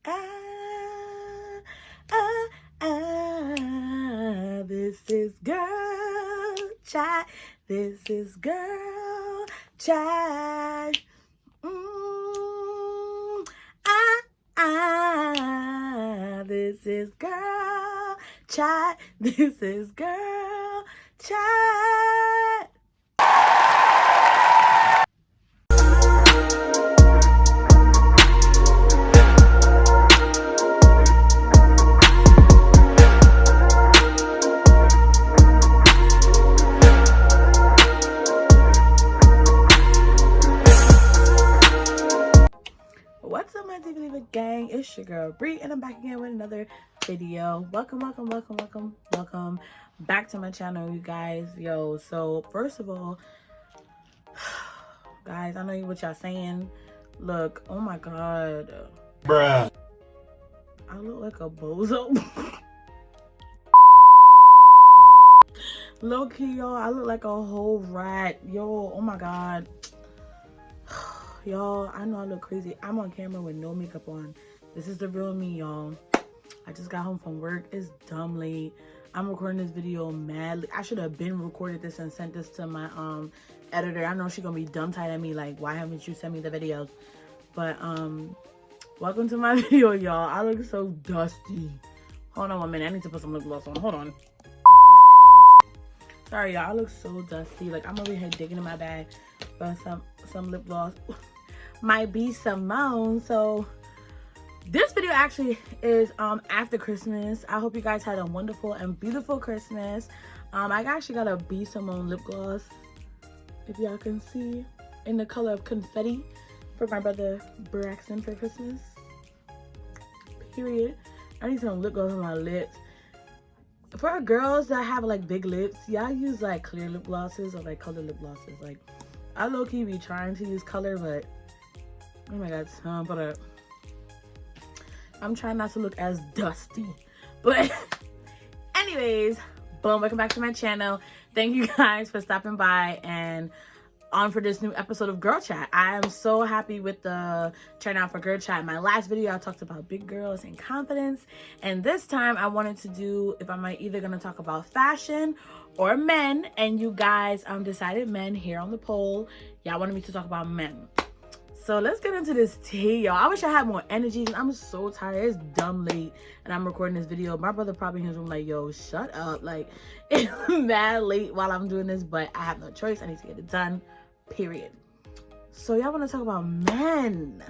This is girl chat. This is girl chat. This is girl chat. This is girl chat. What's up, my TV gang? It's your girl Bree, and I'm back again with another video. Welcome back to my channel, you guys. Yo, so first of all, guys, I know what y'all saying. Look, oh my god, bruh, I look like a bozo. Low key, y'all, I look like a whole rat. Yo, oh my god. Y'all, I know I look crazy. I'm on camera with no makeup on. This is the real me, y'all. I just got home from work. It's dumb late. I'm recording this video madly. I should have been recorded this and sent this to my editor. I know she's gonna be dumb tight at me, like, why haven't you sent me the videos? But welcome to my video, y'all. I look so dusty. Hold on 1 minute. I need to put some lip gloss on. Hold on. Sorry, y'all. I look so dusty. Like, I'm over here digging in my bag for some lip gloss. Might be Simone. So this video actually is after Christmas. I hope you guys had a wonderful and beautiful Christmas. I actually got a B Simone lip gloss, if y'all can see, in the color of confetti for my brother Braxton for Christmas. Period. I need some lip gloss on my lips. For girls that have like big lips, y'all use like clear lip glosses or like color lip glosses. Like, I low-key be trying to use color, but oh my god, I'm trying not to look as dusty. But anyways, boom, welcome back to my channel. Thank you guys for stopping by and on for this new episode of Girl Chat. I am so happy with the turnout for Girl Chat. My last video, I talked about big girls and confidence, and this time I wanted to do, if I'm either gonna talk about fashion or men, and you guys decided men here on the poll. Y'all wanted me to talk about men. So let's get into this tea, y'all. I wish I had more energy. I'm so tired. It's dumb late and I'm recording this video. My brother probably in his room like, yo, shut up. Like, it's mad late while I'm doing this, but I have no choice. I need to get it done, period. So y'all want to talk about men.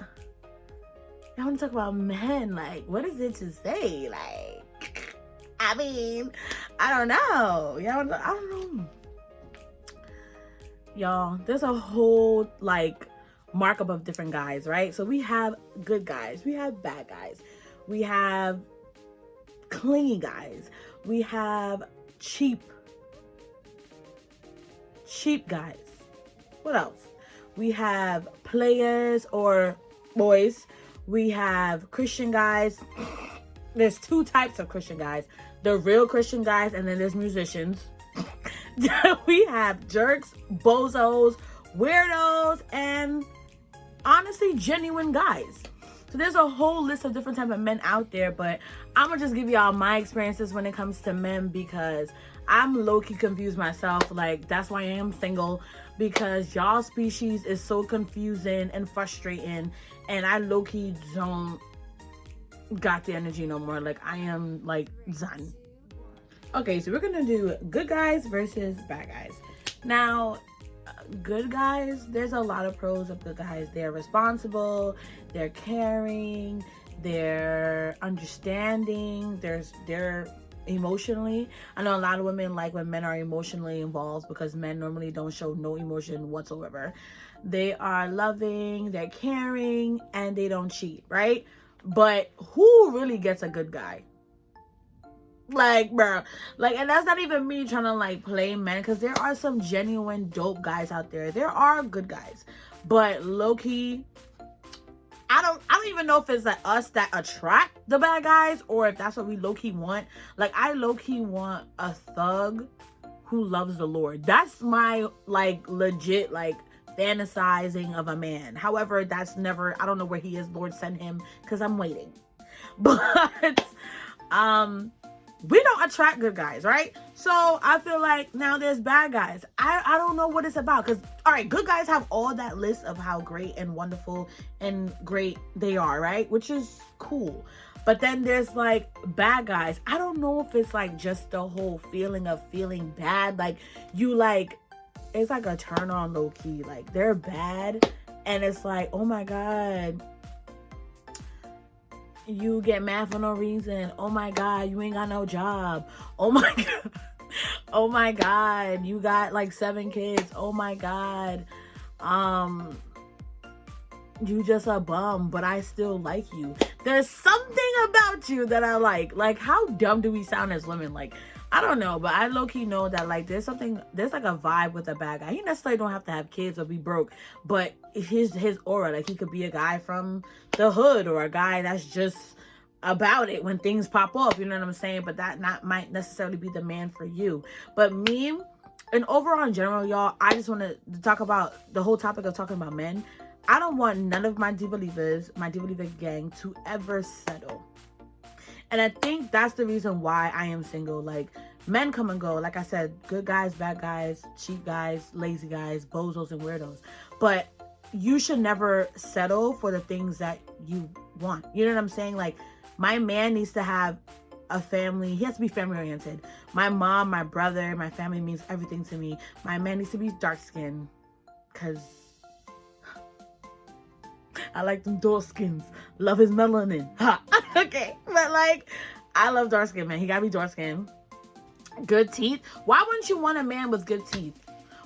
Y'all want to talk about men. Like, what is it to say? Like, I mean, I don't know. Y'all, I don't know. Y'all, there's a whole, like, markup of different guys, right? So we have good guys, we have bad guys, we have clingy guys, we have cheap guys. What else? We have players or boys. We have Christian guys. There's two types of Christian guys: the real Christian guys, and then there's musicians. We have jerks, bozos, weirdos, and honestly genuine guys. So there's a whole list of different type of men out there, but I'm gonna just give y'all my experiences when it comes to men, because I'm low-key confused myself. Like, that's why I am single, because y'all species is so confusing and frustrating, and I low-key don't got the energy no more. Like, I am like done. Okay, so we're gonna do good guys versus bad guys. Now, good guys, there's a lot of pros of good guys. They're responsible, they're caring, they're understanding, they're emotionally. I know a lot of women like when men are emotionally involved, because men normally don't show no emotion whatsoever. They are loving, they're caring, and they don't cheat, right? But who really gets a good guy? Like, bro, like, and that's not even me trying to like play men, because there are some genuine dope guys out there. There are good guys, but low-key, I don't even know if it's like us that attract the bad guys, or if that's what we low-key want. Like, I low-key want a thug who loves the Lord. That's my like legit like fantasizing of a man. However, that's never, I don't know where he is. Lord, send him, because I'm waiting. But we don't attract good guys, right? So I feel like now there's bad guys. I don't know what it's about. Because, all right, good guys have all that list of how great and wonderful and great they are, right? Which is cool. But then there's like bad guys. I don't know if it's like just the whole feeling of feeling bad. Like you like, it's like a turn on low key. Like they're bad. And it's like, oh my God, you get mad for no reason. Oh my God, you ain't got no job. Oh my God. Oh my God, you got like 7 kids. Oh my God. You just a bum, but I still like you. There's something about you that I like. Like, how dumb do we sound as women? Like, I don't know, but I low-key know that like there's like a vibe with a bad guy. He necessarily don't have to have kids or be broke, but his aura, like he could be a guy from the hood or a guy that's just about it when things pop off, you know what I'm saying? But that might necessarily be the man for you. But me, and overall in general, y'all, I just want to talk about the whole topic of talking about men. I don't want none of my Diva Leavers, my Diva Leaver gang, to ever settle. And I think that's the reason why I am single. Like, men come and go. Like I said, good guys, bad guys, cheap guys, lazy guys, bozos and weirdos. But you should never settle for the things that you want. You know what I'm saying? Like, my man needs to have a family. He has to be family oriented. My mom, my brother, my family means everything to me. My man needs to be dark skinned because I like them dark skins. Love his melanin. Ha. Okay. But like, I love dark skin, man. He gotta be dark skin. Good teeth. Why wouldn't you want a man with good teeth?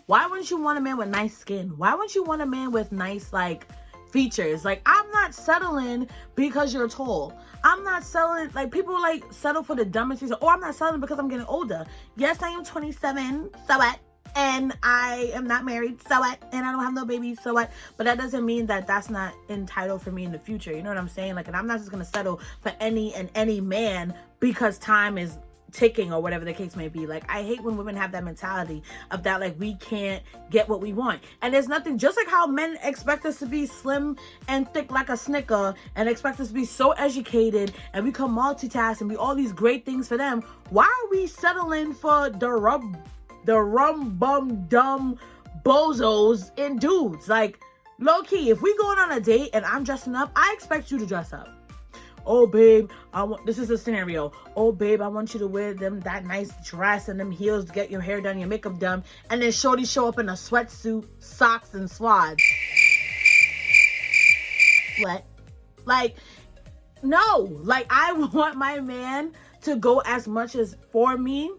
Why wouldn't you want a man with nice skin? Why wouldn't you want a man with nice, like, features? Like, I'm not settling because you're tall. I'm not settling, like, people like settle for the dumbest reason. Or I'm not settling because I'm getting older. Yes, I am 27. So what? And I am not married, so what? And I don't have no babies, so what? But that doesn't mean that that's not entitled for me in the future. You know what I'm saying? Like, and I'm not just gonna settle for any man because time is ticking or whatever the case may be. Like, I hate when women have that mentality of that, like, we can't get what we want. And there's nothing, just like how men expect us to be slim and thick like a Snicker and expect us to be so educated and we can multitask and be all these great things for them. Why are we settling for the rum bum dumb bozos in dudes? Like, low key, if we going on a date and I'm dressing up, I expect you to dress up. Oh babe, this is a scenario. Oh babe, I want you to wear that nice dress and them heels to get your hair done, your makeup done, and then shorty show up in a sweatsuit, socks, and swads. What? Like, no. Like, I want my man to go as much as for me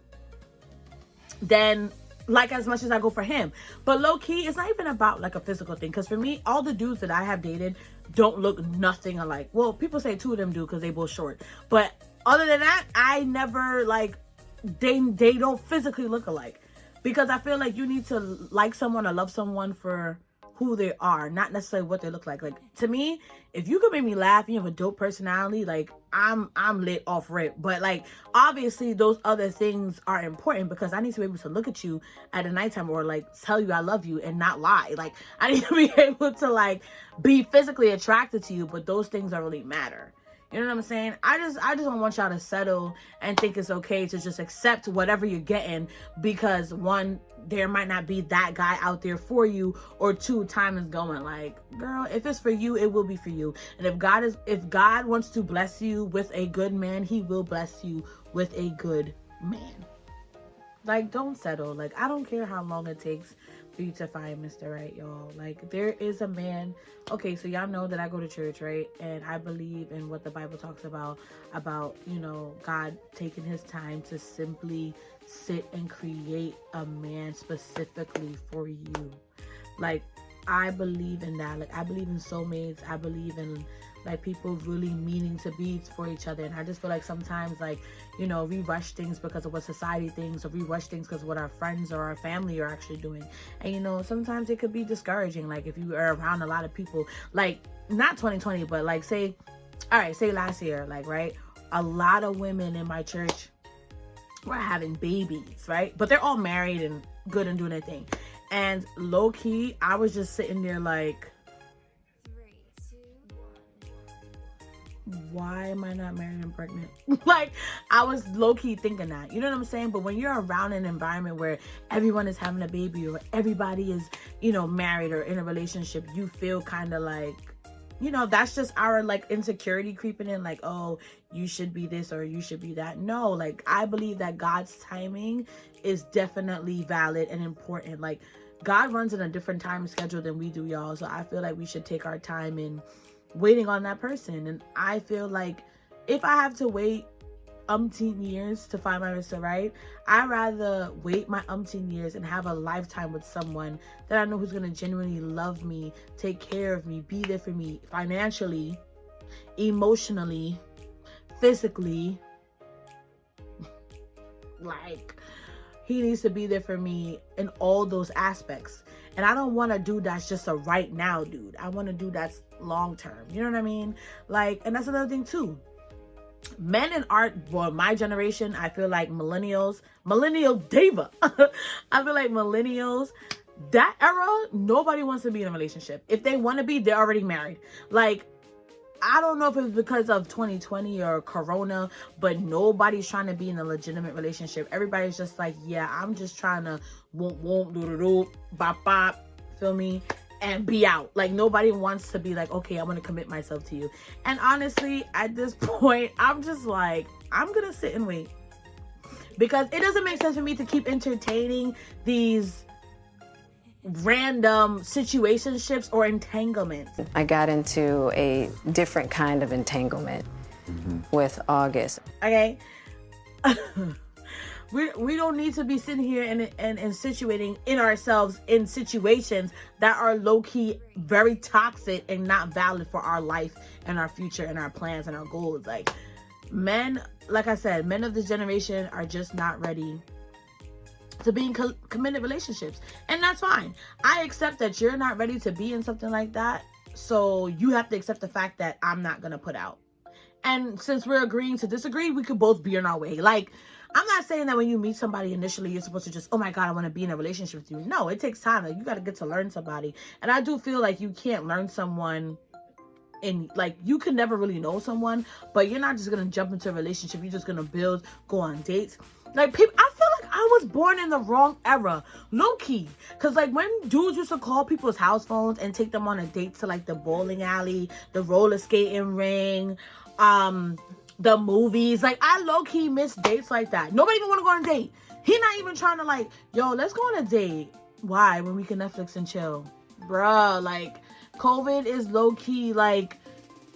than like as much as I go for him. But low key, it's not even about like a physical thing. Because for me, all the dudes that I have dated don't look nothing alike. Well, people say 2 of them do because they both short. But other than that, I never like, they don't physically look alike. Because I feel like you need to like someone or love someone for who they are, not necessarily what they look like. Like, to me, if you could make me laugh, you have a dope personality, like, I'm lit off rip. But like, obviously those other things are important because I need to be able to look at you at a nighttime or like tell you I love you and not lie. Like, I need to be able to like be physically attracted to you, but those things don't really matter. You know what I'm saying? I just don't want y'all to settle and think it's okay to just accept whatever you're getting because 1, there might not be that guy out there for you, or 2, time is going. Like, girl, if it's for you, it will be for you. And if God wants to bless you with a good man, he will bless you with a good man. Like, don't settle. Like, I don't care how long it takes for you to find Mr. Right, y'all. Like, there is a man. Okay, so y'all know that I go to church, right? And I believe in what the Bible talks about, you know, God taking his time to simply sit and create a man specifically for you. Like, I believe in that. Like, I believe in soulmates. I believe in like people really meaning to be for each other. And I just feel like sometimes, like, you know, we rush things because of what society thinks, or we rush things because of what our friends or our family are actually doing. And, you know, sometimes it could be discouraging. Like, if you are around a lot of people, like, not 2020, but like, say last year, like, right, a lot of women in my church were having babies, right? But they're all married and good and doing their thing. And low key, I was just sitting there like, why am I not married and pregnant? Like, I was low-key thinking that. You know what I'm saying? But when you're around an environment where everyone is having a baby or everybody is, married or in a relationship, you feel kind of like, that's just our, like, insecurity creeping in. Like, oh, you should be this or you should be that. No, like, I believe that God's timing is definitely valid and important. Like, God runs in a different time schedule than we do, y'all. So I feel like we should take our time in waiting on that person. And I feel like if I have to wait umpteen years to find my Mr. Right, I'd rather wait my umpteen years and have a lifetime with someone that I know who's going to genuinely love me, take care of me, be there for me financially, emotionally, physically. Like, he needs to be there for me in all those aspects. And I don't want a dude that's just a right now dude. I want a dude that's long term. You know what I mean? Like, and that's another thing too. Men in art, well, my generation, I feel like millennial diva. I feel like millennials, that era, nobody wants to be in a relationship. If they want to be, they're already married. Like, I don't know if it's because of 2020 or Corona, but nobody's trying to be in a legitimate relationship. Everybody's just like, yeah, I'm just trying to whoop, do, bop, bop, feel me? And be out. Like, nobody wants to be like, okay, I want to commit myself to you. And honestly, at this point, I'm just like, I'm going to sit and wait. Because it doesn't make sense for me to keep entertaining these random situationships or entanglements. I got into a different kind of entanglement with August. Okay. We don't need to be sitting here and situating in ourselves in situations that are low-key very toxic and not valid for our life and our future and our plans and our goals. Like, men, like I said, men of this generation are just not ready to be in committed relationships. And that's fine. I accept that you're not ready to be in something like that. So you have to accept the fact that I'm not going to put out. And since we're agreeing to disagree, we could both be on our way. Like, I'm not saying that when you meet somebody initially, you're supposed to just, oh my God, I want to be in a relationship with you. No, it takes time. Like, you got to get to learn somebody. And I do feel like you can't learn someone in, like, you can never really know someone, but you're not just going to jump into a relationship. You're just going to build, go on dates. Like, people, I feel like I was born in the wrong era, low key. Cause like when dudes used to call people's house phones and take them on a date to like the bowling alley, the roller skating ring, the movies. Like, I low key miss dates like that. Nobody even want to go on a date. He not even trying to like, yo, let's go on a date. Why? When we can Netflix and chill, bruh. Like, COVID is low key like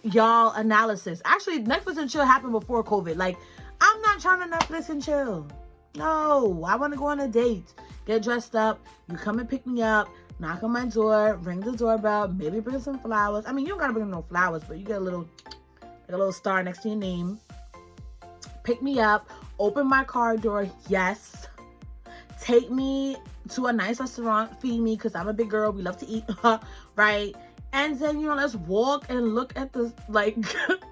y'all analysis. Actually, Netflix and chill happened before COVID. Like, I'm not trying to Netflix and chill. No, I want to go on a date. Get dressed up. You come and pick me up. Knock on my door. Ring the doorbell. Maybe bring some flowers. I mean, you don't gotta bring no flowers, but you get a little star next to your name. Pick me up. Open my car door. Yes. Take me to a nice restaurant. Feed me, because I'm a big girl. We love to eat. Right? And then, let's walk and look at the, like,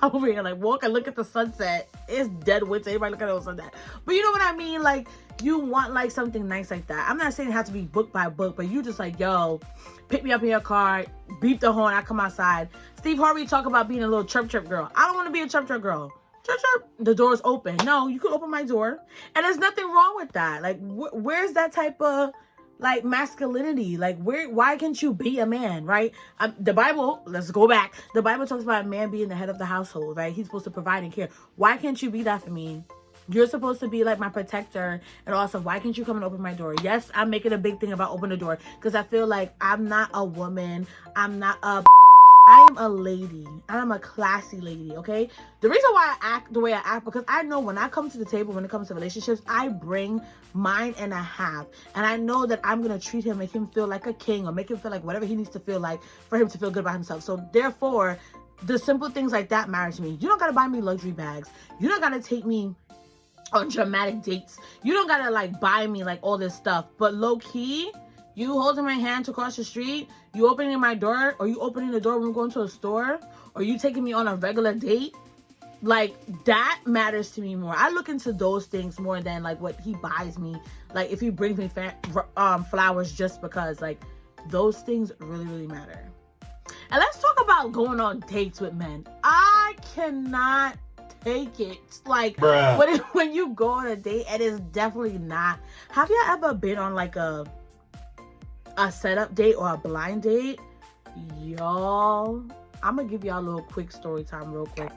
over here, like, walk and look at the sunset. It's dead winter. Everybody look at the sunset. But you know what I mean? Like, you want, like, something nice like that. I'm not saying it has to be book by book, but you just like, yo, pick me up in your car, beep the horn, I come outside. Steve Harvey talk about being a little chirp girl. I don't want to be a chirp girl. Chirp, the door's open. No, you can open my door. And there's nothing wrong with that. Like, where's that type of, like, masculinity? Like, why can't you be a man, right? The Bible, let's go back. The Bible talks about a man being the head of the household, right? He's supposed to provide and care. Why can't you be that for me? You're supposed to be like my protector. And also, why can't you come and open my door? Yes, I'm making a big thing about open the door because I feel like I'm not a woman. I am a lady. I'm a classy lady, okay? The reason why I act the way I act, because I know when I come to the table, when it comes to relationships, I bring mine and a half. And I know that I'm going to treat him, make him feel like a king, or make him feel like whatever he needs to feel like for him to feel good about himself. So therefore, the simple things like that matter to me. You don't got to buy me luxury bags. You don't got to take me on dramatic dates. You don't got to like buy me like all this stuff. But low key, you holding my hand to cross the street, you opening my door, or you opening the door when we're going to a store, or you taking me on a regular date, like, that matters to me more. I look into those things more than like what he buys me. Like, if he brings me flowers just because, like, those things really, really matter. And let's talk about going on dates with men. I cannot take it. Like, when you go on a date, it is definitely not. Have you ever been on like a setup date or a blind date? Y'all, I'm gonna give y'all a little quick story time real quick.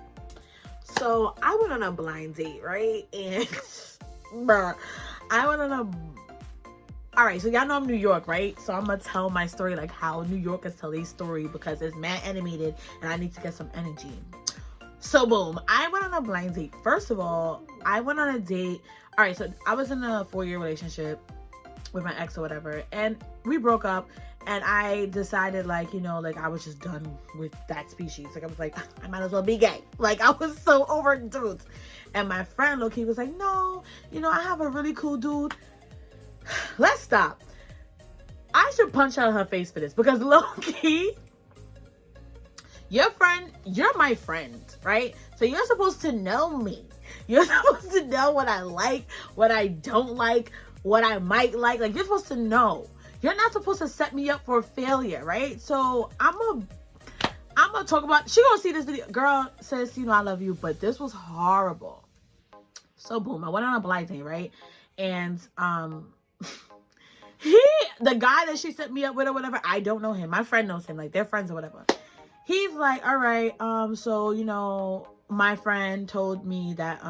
So I went on a blind date, right? And bruh, I went on a... Alright, so y'all know I'm New York, right? So I'm gonna tell my story like how New Yorkers tell their story, because it's mad animated and I need to get some energy. So boom, I went on a blind date. First of all, I went on a date. Alright, so I was in a 4-year relationship with my ex or whatever, and we broke up, and I decided, like, you know, like, I was just done with that species. Like, I was like, I might as well be gay. Like, I was so over dudes. And my friend low-key was like, no, you know, I have a really cool dude. Let's stop. I should punch out her face for this, because low-key, you're my friend, right? So you're supposed to know me. You're supposed to know what I like, what I don't like, what I might like. Like, you're supposed to know. You're not supposed to set me up for failure, right? So I'm gonna talk about... She gonna see this video. Girl, sis, you know I love you, but this was horrible. So boom, I went on a blind date, right? And the guy that she set me up with or whatever, I don't know him. My friend knows him. Like, they're friends or whatever. He's like, all right, so, you know, my friend told me that,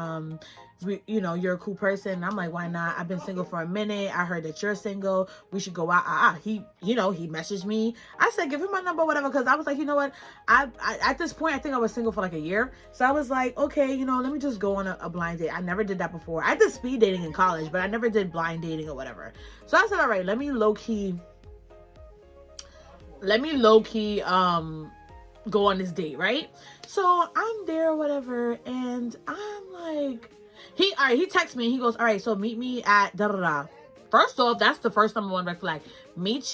you know, you're a cool person. I'm like, why not? I've been single for a minute. I heard that you're single. We should go out. He, you know, he messaged me. I said, give him my number, whatever. Because I was like, you know what? I at this point, I think I was single for like a year. So I was like, okay, you know, let me just go on a blind date. I never did that before. I did speed dating in college, but I never did blind dating or whatever. So I said, all right, let me low key, go on this date, right? So I'm there, whatever, and I'm like, he texts me and he goes, all right, so meet me at da-da-da. First off, that's the first number one red flag. Meet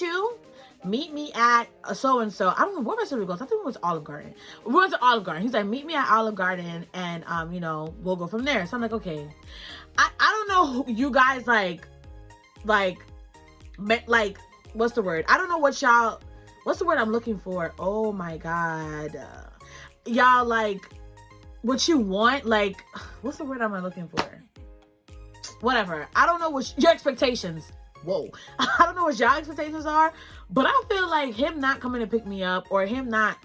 me at so-and-so. I don't know where my sister goes. I think it was Olive Garden. We went to Olive Garden. He's like, meet me at Olive Garden, and you know, we'll go from there. So I'm like, okay. I don't know who you guys like, what's the word? I don't know what y'all... What's the word I'm looking for? Oh my God. Y'all, like, what you want? Like, what's the word I'm looking for? Whatever. I don't know what your expectations. Whoa. I don't know what y'all expectations are, but I feel like him not coming to pick me up, or him not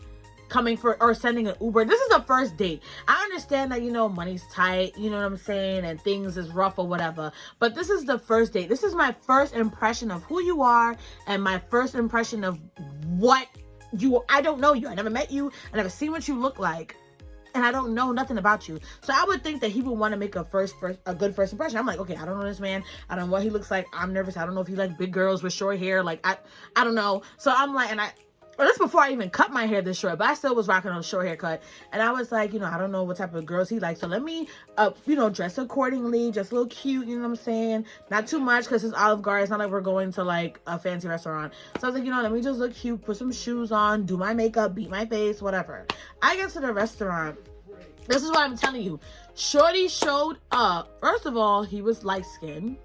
coming for, or sending an Uber. This is a first date. I understand that, you know, money's tight, you know what I'm saying, and things is rough or whatever, but this is the first date. This is my first impression of who you are, and my first impression of what you... I don't know you. I never met you. I never seen what you look like, and I don't know nothing about you. So I would think that he would want to make a good first impression. I'm like, okay, I don't know this man. I don't know what he looks like. I'm nervous. I don't know if he like big girls with short hair. Like, I don't know. So I'm like, well, that's before I even cut my hair this short, but I still was rocking a short haircut. And I was like, you know, I don't know what type of girls he likes. So let me, you know, dress accordingly, just a little cute, you know what I'm saying? Not too much, because it's Olive Garden. It's not like we're going to like a fancy restaurant. So I was like, you know, let me just look cute, put some shoes on, do my makeup, beat my face, whatever. I get to the restaurant. This is what I'm telling you. Shorty showed up. First of all, he was light-skinned.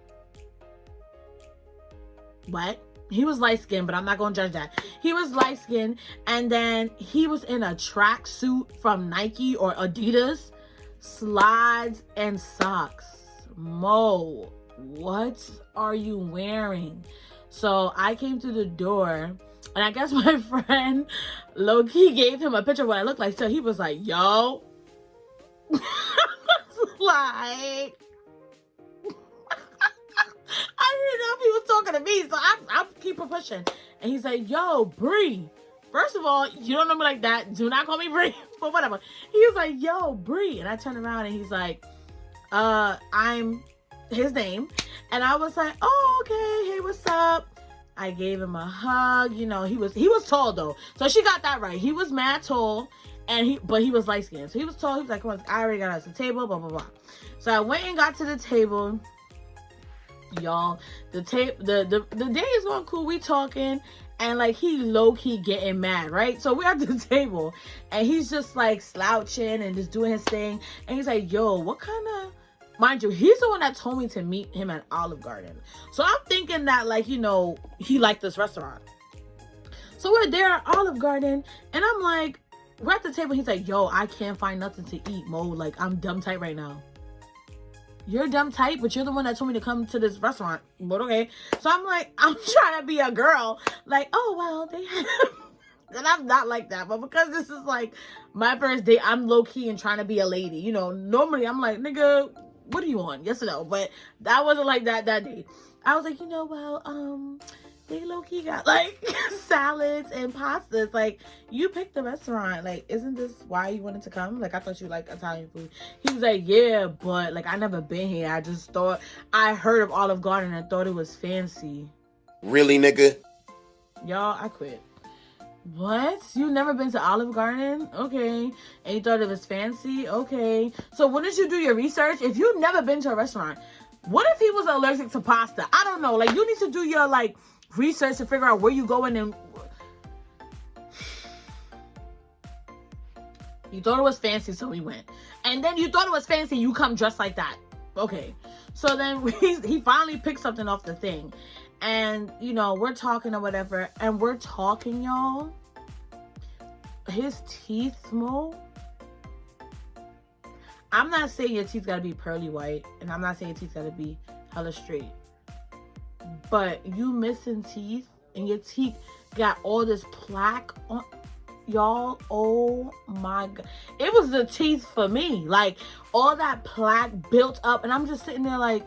What? He was light-skinned, but I'm not going to judge that. He was light-skinned, and then he was in a tracksuit from Nike or Adidas, slides, and socks. Mo, what are you wearing? So I came through the door, and I guess my friend low-key gave him a picture of what I looked like. So he was like, yo. Like... I didn't know if he was talking to me, so I'm keep pushing. And he's like, yo, Bree. First of all, you don't know me like that. Do not call me Bree, but whatever. He was like, yo, Bree. And I turned around and he's like, I'm his name. And I was like, oh, okay. Hey, what's up? I gave him a hug. You know, he was tall though. So she got that right. He was mad tall, but he was light skinned. So he was tall. He was like, come on, I already got us a table, blah, blah, blah. So I went and got to the table. Y'all, the day is going cool. We talking, and like he low-key getting mad, right? So we're at the table, and he's just like slouching and just doing his thing. And he's like, yo, what kind of... Mind you, he's the one that told me to meet him at Olive Garden. So I'm thinking that, like, you know, he liked this restaurant. So we're there at Olive Garden, and I'm like, we're at the table. He's like, yo, I can't find nothing to eat, Mo. Like, I'm dumb tight right now. You're dumb tight, but you're the one that told me to come to this restaurant. But okay. So I'm like, I'm trying to be a girl. Like, oh, well, they have... And I'm not like that. But because this is like my first date, I'm low-key and trying to be a lady. You know, normally I'm like, nigga, what are you on? Yes or no? But that wasn't like that day. I was like, you know, well, they low-key got like salads and pastas. Like, you picked the restaurant. Like, isn't this why you wanted to come? Like, I thought you liked Italian food. He was like, yeah, but like, I never been here. I just thought, I heard of Olive Garden and thought it was fancy. Really, nigga? Y'all, I quit. What? You never been to Olive Garden? Okay. And you thought it was fancy? Okay. So when did you do your research? If you've never been to a restaurant, what if he was allergic to pasta? I don't know. Like, you need to do your, like, research to figure out where you going and... You thought it was fancy, so we went. And then you thought it was fancy, you come dressed like that. Okay. So then he finally picked something off the thing. And, you know, we're talking or whatever. And we're talking, y'all. His teeth, Mo. I'm not saying your teeth gotta be pearly white. And I'm not saying your teeth gotta be hella straight. But you missing teeth. And your teeth got all this plaque on. Y'all, oh my God. It was the teeth for me. Like, all that plaque built up. And I'm just sitting there like,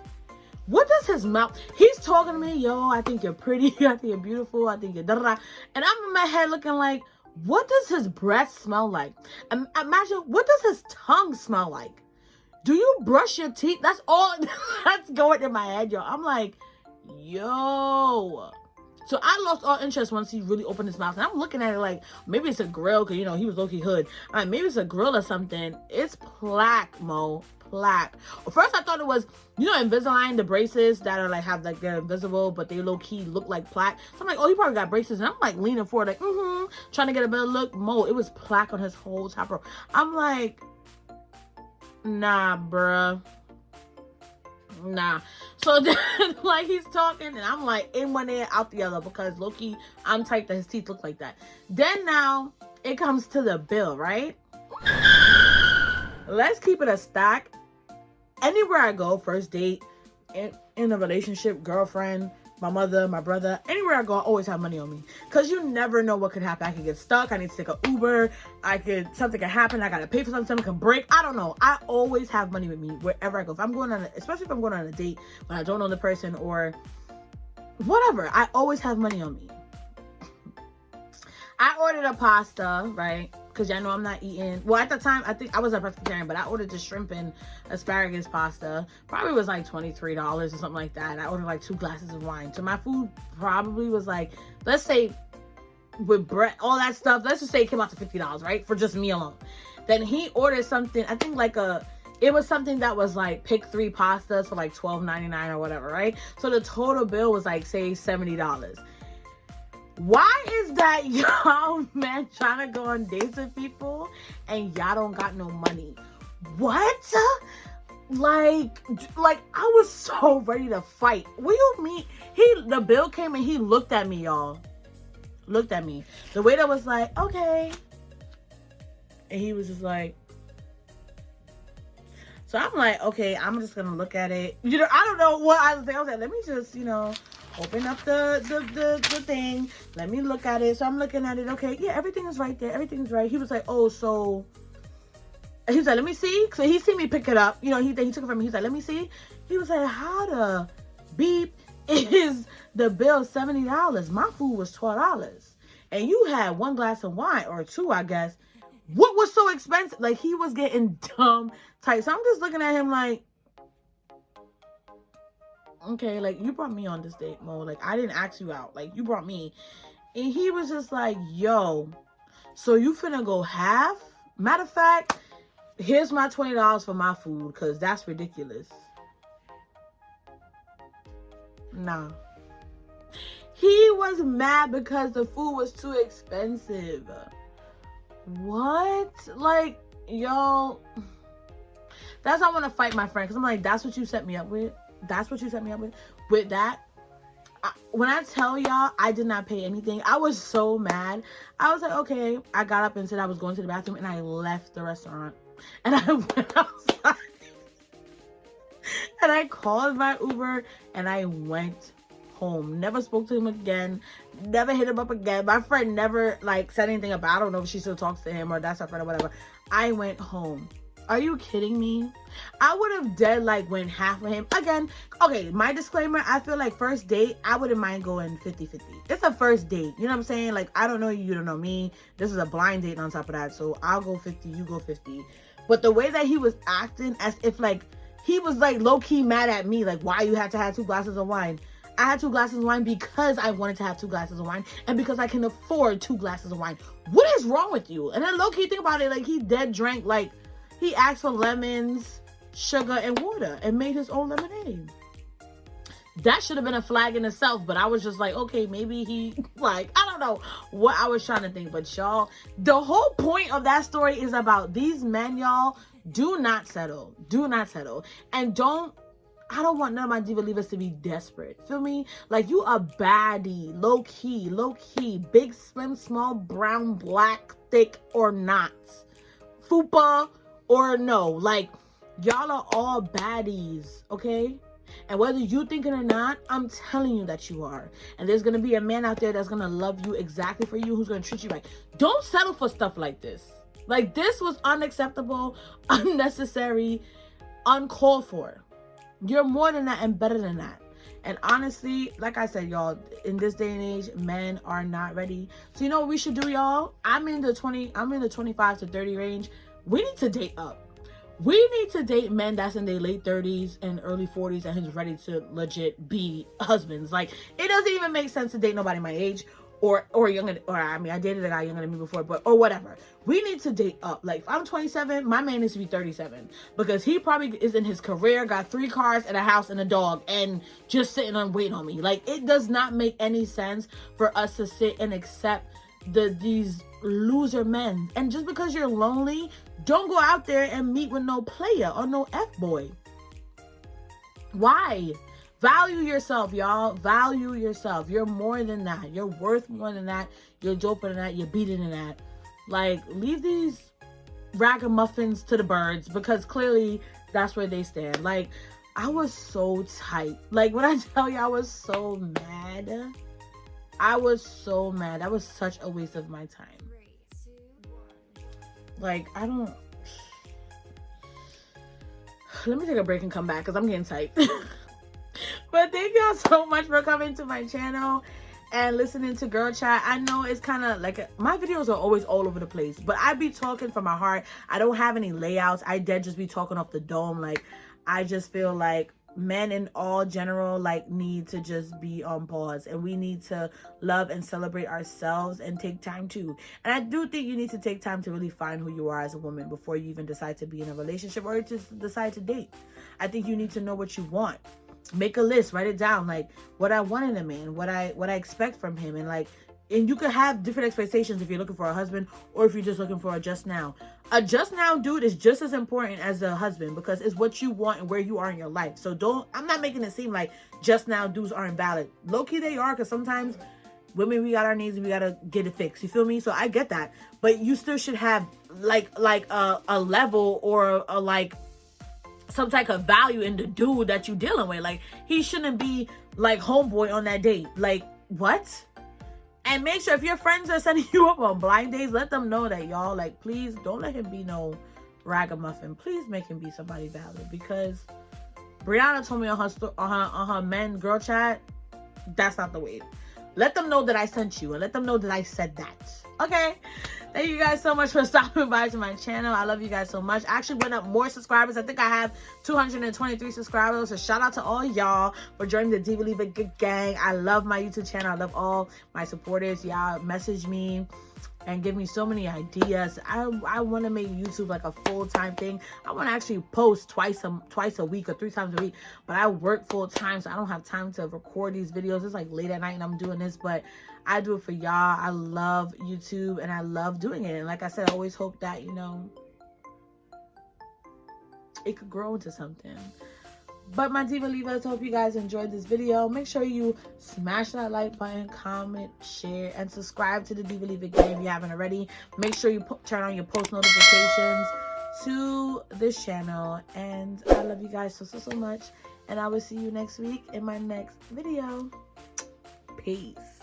what does his mouth... He's talking to me, yo, I think you're pretty. I think you're beautiful. I think you're da-da-da. And I'm in my head looking like, what does his breath smell like? Imagine, what does his tongue smell like? Do you brush your teeth? That's all that's going in my head, yo. I'm like, yo... So I lost all interest once he really opened his mouth. And I'm looking at it like, maybe it's a grill, because, you know, he was low-key hood. Maybe it's a grill or something. It's plaque, Mo. Plaque. First, I thought it was, you know, Invisalign, the braces that are like, have like, they're invisible, but they low-key look like plaque. So I'm like, oh, he probably got braces. And I'm like leaning forward, like, trying to get a better look. Mo, it was plaque on his whole top row. I'm like, nah, bruh. Nah. So then, like, he's talking, and I'm like, in one ear, out the other, because low-key, I'm tight that his teeth look like that. Then now, it comes to the bill, right? Let's keep it a stack. Anywhere I go, first date, in a relationship, girlfriend, my mother, my brother, anywhere I go, I always have money on me. Because you never know what could happen. I could get stuck. I need to take an Uber. Something could happen. I got to pay for something can break. I don't know. I always have money with me wherever I go. If I'm going on, especially if I'm going on a date when I don't know the person or whatever, I always have money on me. I ordered a pasta, right? Because y'all know I'm not eating. Well, at the time, I think I was a pescatarian, but I ordered the shrimp and asparagus pasta. Probably was like $23 or something like that. I ordered like 2 glasses of wine. So my food probably was like, let's say with bread, all that stuff, let's just say it came out to $50, right? For just me alone. Then he ordered something, I think like it was something that was like pick 3 pastas for like $12.99 or whatever, right? So the total bill was like, say, $70. Why is that y'all, man, trying to go on dates with people and y'all don't got no money? What? Like I was so ready to fight. What do you mean? The bill came and he looked at me, y'all. Looked at me. The waiter was like, okay. And he was just like, so I'm like, okay, I'm just gonna look at it. You know, I don't know what I was thinking. I was like, let me just, you know, open up the thing. Let me look at it. So I'm looking at it. Okay, yeah, everything is right there. Everything's right. He was like, oh, so... He was like, let me see. So he seen me pick it up. You know, he took it from me. He's like, let me see. He was like, how the beep is the bill $70? My food was $12. And you had 1 glass of wine, or 2, I guess. What was so expensive? Like, he was getting dumb tight. So I'm just looking at him like, okay, like, you brought me on this date, Mo. Like, I didn't ask you out. Like, you brought me. And he was just like, yo, so you finna go half? Matter of fact, here's my $20 for my food, because that's ridiculous. Nah. He was mad because the food was too expensive. What? Like, yo, that's why I want to fight my friend, because I'm like, that's what you set me up with? That's what you set me up with? With that? when I tell y'all, I did not pay anything. I was so mad. I was like, okay. I got up and said I was going to the bathroom, and I left the restaurant. And I went outside. And I called my Uber, and I went home. Never spoke to him again. Never hit him up again. My friend never, like, said anything about, I don't know if she still talks to him or that's her friend or whatever. I went home. Are you kidding me? I would have dead like went half of him. Again, okay, my disclaimer, I feel like first date, I wouldn't mind going 50-50. It's a first date. You know what I'm saying? Like, I don't know you, you don't know me. This is a blind date on top of that. So I'll go 50, you go 50. But the way that he was acting as if like, he was like low-key mad at me. Like, why you had to have 2 glasses of wine? I had 2 glasses of wine because I wanted to have 2 glasses of wine and because I can afford 2 glasses of wine. What is wrong with you? And then low-key think about it, like he dead drank, like he asked for lemons, sugar, and water and made his own lemonade. That should have been a flag in itself, but I was just like, okay, maybe he, like, I don't know what I was trying to think. But y'all, the whole point of that story is about these men, y'all, do not settle. Do not settle. And I don't want none of my diva leavers to be desperate. Feel me? Like, you a baddie, low key, big, slim, small, brown, black, thick, or not. Fupa or no. Like, y'all are all baddies, okay? And whether you think it or not, I'm telling you that you are. And there's going to be a man out there that's going to love you exactly for you, who's going to treat you right. Don't settle for stuff like this. Like, this was unacceptable, unnecessary, uncalled for. You're more than that and better than that. And honestly, like I said, y'all, in this day and age, men are not ready. So you know what we should do, y'all? I'm in the 25 to 30 range. We need to date up. We need to date men that's in their late 30s and early 40s and who's ready to legit be husbands. Like, it doesn't even make sense to date nobody my age or younger, or I mean, I dated a guy younger than me before, but, or whatever. We need to date up. Like, if I'm 27, my man needs to be 37 because he probably is in his career, got 3 cars and a house and a dog and just sitting on waiting on me. Like, it does not make any sense for us to sit and accept these loser men. And just because you're lonely, don't go out there and meet with no player or no F-boy. Why? Value yourself, y'all. Value yourself. You're more than that. You're worth more than that. You're doper than that. You're beater than that. Like, leave these ragamuffins to the birds because clearly that's where they stand. Like, I was so tight. Like, when I tell you I was so mad, I was so mad. That was such a waste of my time. Like, I don't... Let me take a break and come back because I'm getting tight. But thank y'all so much for coming to my channel and listening to Girl Chat. I know it's kind of like, my videos are always all over the place, but I be talking from my heart. I don't have any layouts. I dead just be talking off the dome. Like, I just feel like men in all general, like, need to just be on pause, and we need to love and celebrate ourselves and take time too. And I do think you need to take time to really find who you are as a woman before you even decide to be in a relationship or just decide to date. I think you need to know what you want. Make a list, write it down, like what I want in a man, what I expect from him, and like, and you could have different expectations if you're looking for a husband or if you're just looking for a just now. A just now dude is just as important as a husband because it's what you want and where you are in your life. So I'm not making it seem like just now dudes aren't valid. Low-key they are, because sometimes women, we got our needs and we gotta get it fixed. You feel me? So I get that. But you still should have like a level or a like some type of value in the dude that you dealing with. Like, he shouldn't be like homeboy on that date. Like, what? And make sure if your friends are setting you up on blind dates, let them know that, y'all, like, please don't let him be no ragamuffin. Please make him be somebody valid, because Briana told me on her men girl chat, that's not the way. Let them know that I sent you, and let them know that I said that. Okay? Thank you guys so much for stopping by to my channel. I love you guys so much. I actually went up more subscribers. I think I have 223 subscribers. So shout out to all y'all for joining the Diva Leave Good gang. I love my YouTube channel. I love all my supporters. Y'all message me and give me so many ideas. I want to make YouTube like a full-time thing. I want to actually post twice a week or 3 times a week, but I work full-time, so I don't have time to record these videos. It's like late at night and I'm doing this, but I do it for y'all. I love YouTube and I love doing it. And like I said, I always hope that, you know, it could grow into something. But my Diva Leavers, hope you guys enjoyed this video. Make sure you smash that like button, comment, share, and subscribe to the Diva Leaver Gang if you haven't already. Make sure you turn on your post notifications to this channel. And I love you guys so much. And I will see you next week in my next video. Peace.